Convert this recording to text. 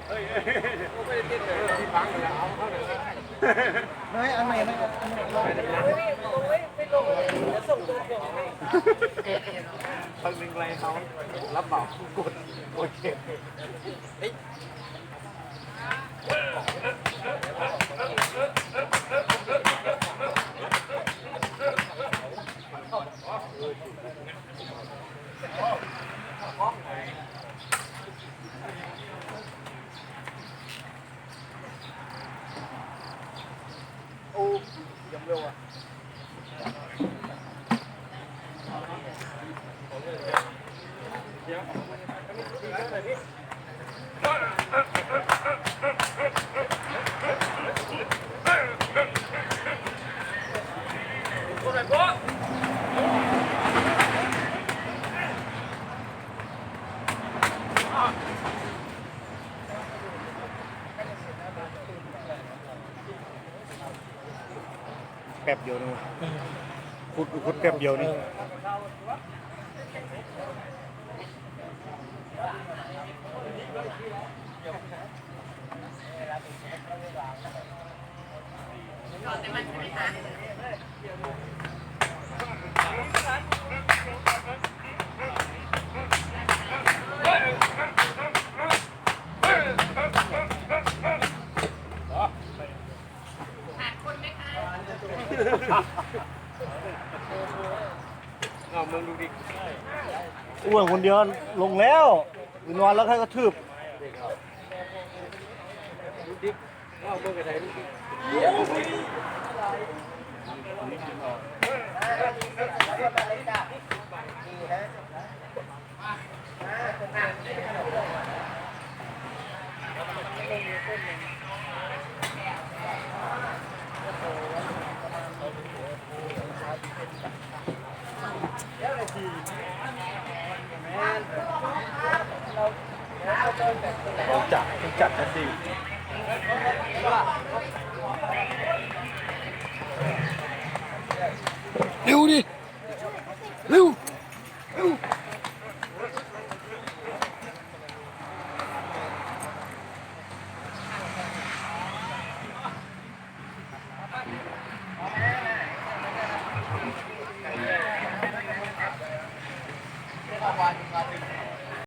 ไม่ได้ติดเลยที่ฟังเลยเอาเข้าเลยไม่อันไหนไม่ลงเลยจะส่งตัวถ่วงให้บางหนึ่งไรเขารับเหมากดโอเคโอ้ยังเร็วอ่ะแป๊บเดียวนึงคุดแป๊บเดียวนี่มึงดูดิอ้วนคนเดียวลงแล้วนอนแล้วใครก็ทืบดูดิว่าเมื่อไงดูดิจัดกันดีเร็วดิ